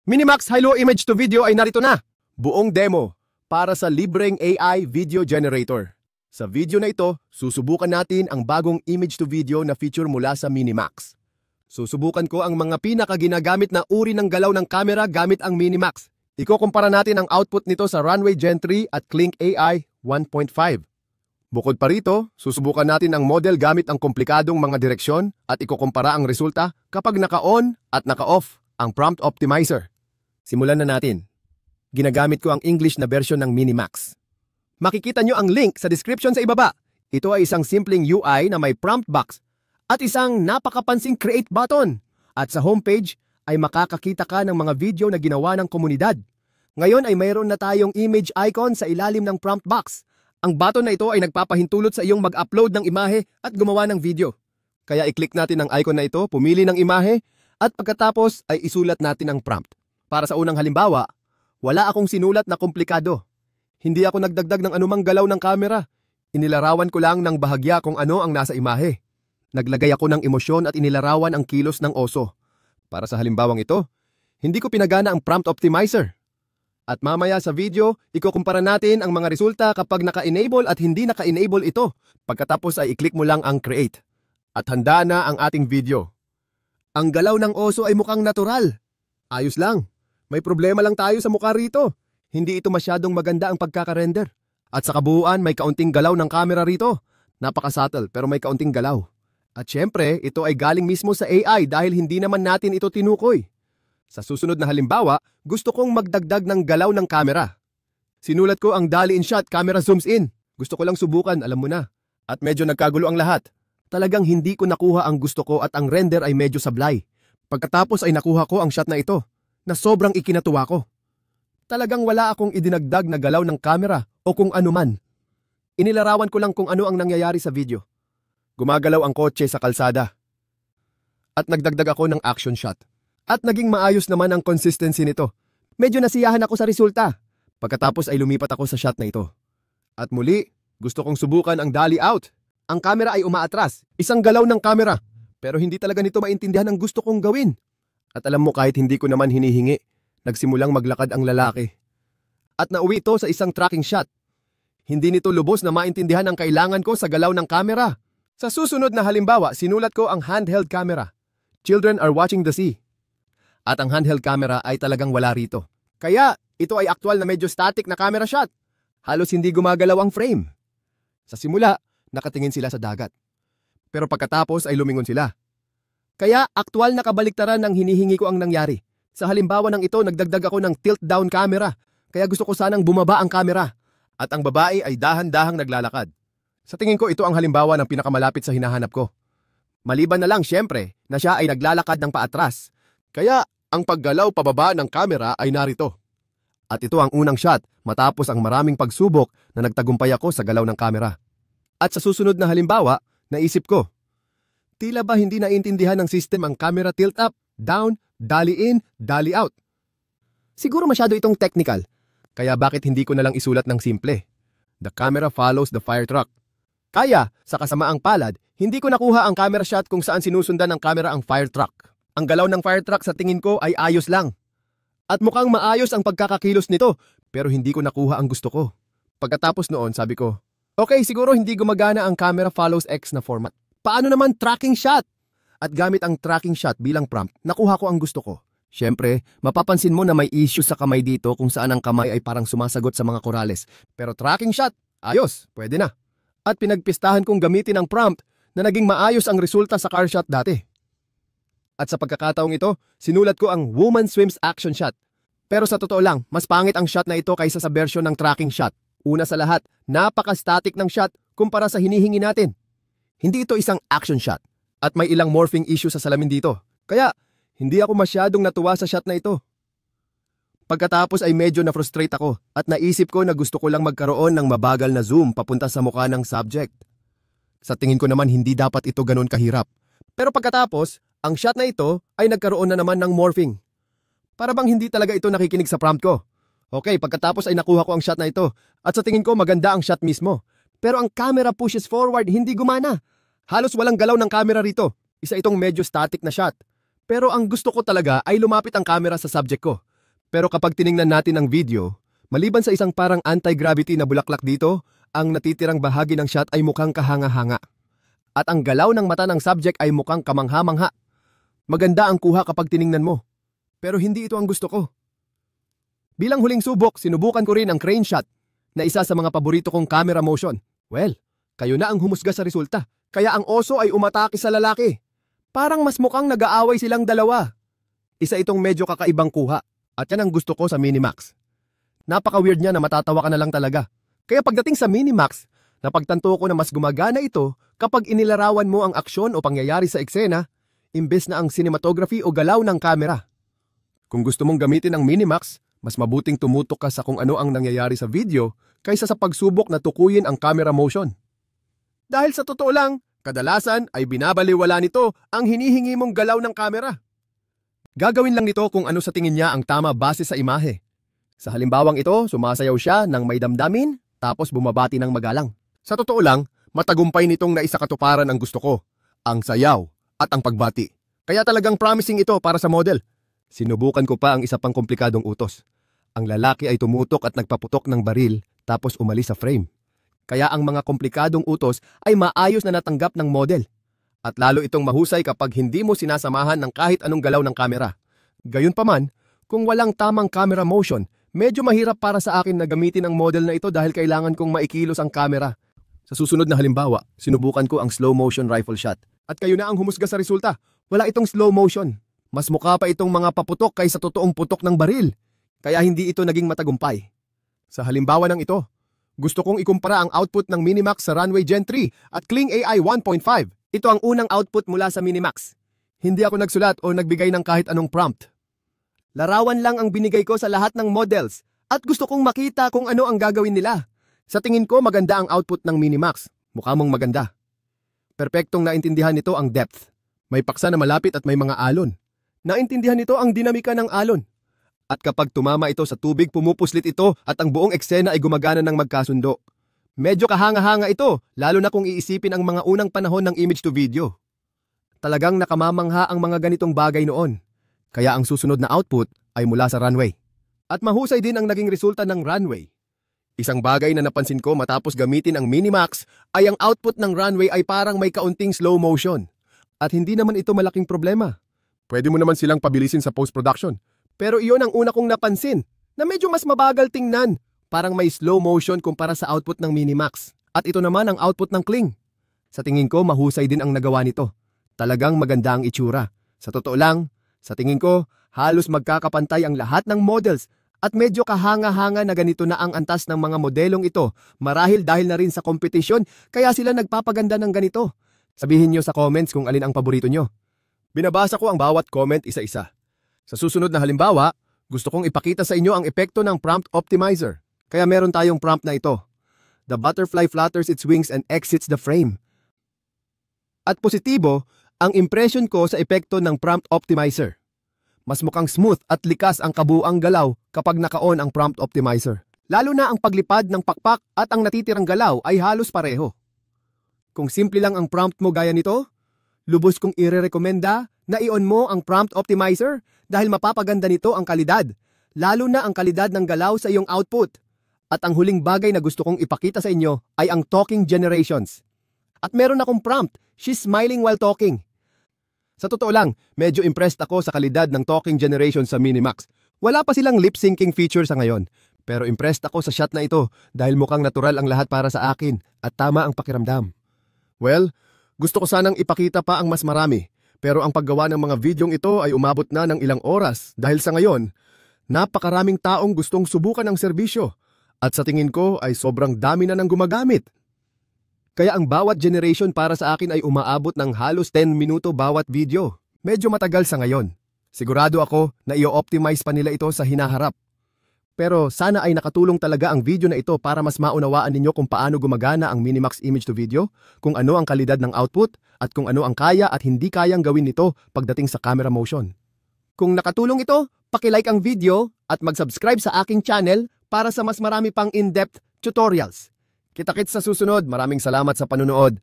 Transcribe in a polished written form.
Minimax Hilo Image to Video ay narito na. Buong demo para sa libreng AI video generator. Sa video na ito, susubukan natin ang bagong image to video na feature mula sa Minimax. Susubukan ko ang mga pinakaginagamit na uri ng galaw ng camera gamit ang Minimax. Ikukumpara natin ang output nito sa Runway Gen 3 at Kling AI 1.5. Bukod pa rito, susubukan natin ang model gamit ang komplikadong mga direksyon at ikukumpara ang resulta kapag naka-on at naka-off ang prompt optimizer. Simulan na natin. Ginagamit ko ang English na version ng Minimax. Makikita nyo ang link sa description sa ibaba. Ito ay isang simpleng UI na may prompt box at isang napakapansing create button. At sa homepage ay makakakita ka ng mga video na ginawa ng komunidad. Ngayon ay mayroon na tayong image icon sa ilalim ng prompt box. Ang button na ito ay nagpapahintulot sa iyong mag-upload ng imahe at gumawa ng video. Kaya i-click natin ang icon na ito, pumili ng imahe, at pagkatapos ay isulat natin ang prompt. Para sa unang halimbawa, wala akong sinulat na komplikado. Hindi ako nagdagdag ng anumang galaw ng camera. Inilarawan ko lang ng bahagya kung ano ang nasa imahe. Naglagay ako ng emosyon at inilarawan ang kilos ng oso. Para sa halimbawang ito, hindi ko pinagana ang prompt optimizer. At mamaya sa video, ikukumpara natin ang mga resulta kapag naka-enable at hindi naka-enable ito. Pagkatapos ay i-click mo lang ang create. At handa na ang ating video. Ang galaw ng oso ay mukhang natural. Ayos lang. May problema lang tayo sa mukha rito. Hindi ito masyadong maganda ang pagkaka-render. At sa kabuuan, may kaunting galaw ng camera rito. Napaka-subtle pero may kaunting galaw. At syempre, ito ay galing mismo sa AI dahil hindi naman natin ito tinukoy. Sa susunod na halimbawa, gusto kong magdagdag ng galaw ng camera. Sinulat ko ang Dali in shot, camera zooms in. Gusto ko lang subukan, alam mo na. At medyo nagkagulo ang lahat. Talagang hindi ko nakuha ang gusto ko at ang render ay medyo sablay. Pagkatapos ay nakuha ko ang shot na ito, na sobrang ikinatuwa ko. Talagang wala akong idinagdag na galaw ng camera o kung ano man. Inilarawan ko lang kung ano ang nangyayari sa video. Gumagalaw ang kotse sa kalsada. At nagdagdag ako ng action shot. At naging maayos naman ang consistency nito. Medyo nasiyahan ako sa resulta. Pagkatapos ay lumipat ako sa shot na ito. At muli, gusto kong subukan ang dolly out. Ang camera ay umaatras, isang galaw ng camera. Pero hindi talaga nito maintindihan ang gusto kong gawin. At alam mo kahit hindi ko naman hinihingi, nagsimulang maglakad ang lalaki. At nauwi ito sa isang tracking shot. Hindi nito lubos na maintindihan ang kailangan ko sa galaw ng camera. Sa susunod na halimbawa, sinulat ko ang handheld camera. Children are watching the sea. At ang handheld camera ay talagang wala rito. Kaya ito ay aktual na medyo static na camera shot. Halos hindi gumagalaw ang frame. Sa simula, nakatingin sila sa dagat. Pero pagkatapos ay lumingon sila. Kaya aktual na kabaliktaran ng hinihingi ko ang nangyari. Sa halimbawa ng ito, nagdagdag ako ng tilt-down camera. Kaya gusto ko sanang bumaba ang camera. At ang babae ay dahan-dahang naglalakad. Sa tingin ko, ito ang halimbawa ng pinakamalapit sa hinahanap ko. Maliban na lang, syempre, na siya ay naglalakad ng paatras. Kaya ang paggalaw pababa ng camera ay narito. At ito ang unang shot matapos ang maraming pagsubok na nagtagumpay ako sa galaw ng camera. At sa susunod na halimbawa, naisip ko, tila ba hindi naintindihan ng system ang camera tilt up, down, dolly in, dolly out? Siguro masyado itong technical, kaya bakit hindi ko na lang isulat ng simple? The camera follows the fire truck. Kaya, sa kasamaang palad, hindi ko nakuha ang camera shot kung saan sinusundan ng camera ang fire truck. Ang galaw ng fire truck sa tingin ko ay ayos lang. At mukhang maayos ang pagkakakilos nito, pero hindi ko nakuha ang gusto ko. Pagkatapos noon, sabi ko, okay, siguro hindi gumagana ang camera follows X na format. Paano naman tracking shot? At gamit ang tracking shot bilang prompt, nakuha ko ang gusto ko. Siyempre, mapapansin mo na may issue sa kamay dito kung saan ang kamay ay parang sumasagot sa mga korales. Pero tracking shot, ayos, pwede na. At pinagpistahan kong gamitin ang prompt na naging maayos ang resulta sa car shot dati. At sa pagkakataong ito, sinulat ko ang woman swims action shot. Pero sa totoo lang, mas pangit ang shot na ito kaysa sa version ng tracking shot. Una sa lahat, napaka-static ng shot kumpara sa hinihingi natin. Hindi ito isang action shot at may ilang morphing issue sa salamin dito. Kaya, hindi ako masyadong natuwa sa shot na ito. Pagkatapos ay medyo na-frustrate ako at naisip ko na gusto ko lang magkaroon ng mabagal na zoom papunta sa mukha ng subject. Sa tingin ko naman hindi dapat ito ganun kahirap. Pero pagkatapos, ang shot na ito ay nagkaroon na naman ng morphing. Para bang hindi talaga ito nakikinig sa prompt ko. Okay, pagkatapos ay nakuha ko ang shot na ito at sa tingin ko maganda ang shot mismo. Pero ang camera pushes forward, hindi gumana. Halos walang galaw ng camera rito. Isa itong medyo static na shot. Pero ang gusto ko talaga ay lumapit ang camera sa subject ko. Pero kapag tiningnan natin ang video, maliban sa isang parang anti-gravity na bulaklak dito, ang natitirang bahagi ng shot ay mukhang kahanga-hanga. At ang galaw ng mata ng subject ay mukhang kamangha-mangha. Maganda ang kuha kapag tiningnan mo. Pero hindi ito ang gusto ko. Bilang huling subok, sinubukan ko rin ang crane shot na isa sa mga paborito kong camera motion. Well, kayo na ang humusga sa resulta. Kaya ang oso ay umatake sa lalaki. Parang mas mukhang nag-aaway silang dalawa. Isa itong medyo kakaibang kuha. At yan ang gusto ko sa Minimax. Napaka-weird niya na matatawa ka na lang talaga. Kaya pagdating sa Minimax, napagtanto ko na mas gumagana ito kapag inilarawan mo ang aksyon o pangyayari sa eksena, imbes na ang cinematography o galaw ng kamera. Kung gusto mong gamitin ang Minimax, mas mabuting tumutok ka sa kung ano ang nangyayari sa video kaysa sa pagsubok na tukuyin ang camera motion. Dahil sa totoo lang, kadalasan ay binabaliwala nito ang hinihingi mong galaw ng kamera. Gagawin lang nito kung ano sa tingin niya ang tama base sa imahe. Sa halimbawang ito, sumasayaw siya ng may damdamin tapos bumabati ng magalang. Sa totoo lang, matagumpay nitong naisakatuparan ang gusto ko, ang sayaw at ang pagbati. Kaya talagang promising ito para sa model. Sinubukan ko pa ang isa pang komplikadong utos. Ang lalaki ay tumutok at nagpaputok ng baril tapos umalis sa frame. Kaya ang mga komplikadong utos ay maayos na natanggap ng model. At lalo itong mahusay kapag hindi mo sinasamahan ng kahit anong galaw ng kamera. Gayunpaman, kung walang tamang camera motion, medyo mahirap para sa akin na gamitin ang model na ito dahil kailangan kong maikilos ang kamera. Sa susunod na halimbawa, sinubukan ko ang slow motion rifle shot. At kayo na ang humusga sa resulta. Wala itong slow motion. Mas mukha pa itong mga paputok kaysa totoong putok ng baril. Kaya hindi ito naging matagumpay. Sa halimbawa ng ito, gusto kong ikumpara ang output ng Minimax sa Runway Gen 3 at Kling AI 1.5. Ito ang unang output mula sa Minimax. Hindi ako nagsulat o nagbigay ng kahit anong prompt. Larawan lang ang binigay ko sa lahat ng models at gusto kong makita kung ano ang gagawin nila. Sa tingin ko maganda ang output ng Minimax. Mukha mong maganda. Perpektong naintindihan nito ang depth. May paksa na malapit at may mga alon. Naintindihan nito ang dinamika ng alon. At kapag tumama ito sa tubig, pumupuslit ito at ang buong eksena ay gumagana ng magkasundo. Medyo kahanga-hanga ito, lalo na kung iisipin ang mga unang panahon ng image to video. Talagang nakamamangha ang mga ganitong bagay noon. Kaya ang susunod na output ay mula sa runway. At mahusay din ang naging resulta ng runway. Isang bagay na napansin ko matapos gamitin ang Minimax ay ang output ng runway ay parang may kaunting slow motion. At hindi naman ito malaking problema. Pwede mo naman silang pabilisin sa post-production. Pero iyon ang una kong napansin, na medyo mas mabagal tingnan. Parang may slow motion kumpara sa output ng Minimax. At ito naman ang output ng Kling. Sa tingin ko, mahusay din ang nagawa nito. Talagang maganda ang itsura. Sa totoo lang, sa tingin ko, halos magkakapantay ang lahat ng models at medyo kahanga-hanga na ganito na ang antas ng mga modelong ito marahil dahil na rin sa kompetisyon kaya sila nagpapaganda ng ganito. Sabihin nyo sa comments kung alin ang paborito nyo. Binabasa ko ang bawat comment isa-isa. Sa susunod na halimbawa, gusto kong ipakita sa inyo ang epekto ng prompt optimizer. Kaya meron tayong prompt na ito. The butterfly flutters its wings and exits the frame. At positibo, ang impression ko sa epekto ng prompt optimizer. Mas mukhang smooth at likas ang kabuuang galaw kapag naka-on ang prompt optimizer. Lalo na ang paglipad ng pakpak at ang natitirang galaw ay halos pareho. Kung simple lang ang prompt mo gaya nito, lubos kong irerekomenda na i-on mo ang prompt optimizer dahil mapapaganda nito ang kalidad, lalo na ang kalidad ng galaw sa iyong output. At ang huling bagay na gusto kong ipakita sa inyo ay ang talking generations. At meron akong prompt, she's smiling while talking. Sa totoo lang, medyo impressed ako sa kalidad ng talking generations sa Minimax. Wala pa silang lip-syncing feature sa ngayon. Pero impressed ako sa shot na ito dahil mukhang natural ang lahat para sa akin at tama ang pakiramdam. Well, gusto ko sanang ipakita pa ang mas marami. Pero ang paggawa ng mga videong ito ay umabot na ng ilang oras dahil sa ngayon, napakaraming taong gustong subukan ang serbisyo. At sa tingin ko ay sobrang dami na nang gumagamit. Kaya ang bawat generation para sa akin ay umaabot ng halos 10 minuto bawat video. Medyo matagal sa ngayon. Sigurado ako na i-optimize pa nila ito sa hinaharap. Pero sana ay nakatulong talaga ang video na ito para mas maunawaan ninyo kung paano gumagana ang Minimax image to video, kung ano ang kalidad ng output, at kung ano ang kaya at hindi kayang gawin nito pagdating sa camera motion. Kung nakatulong ito, paki-like ang video at mag-subscribe sa aking channel para sa mas marami pang in-depth tutorials. Kita-kits sa susunod. Maraming salamat sa panunood.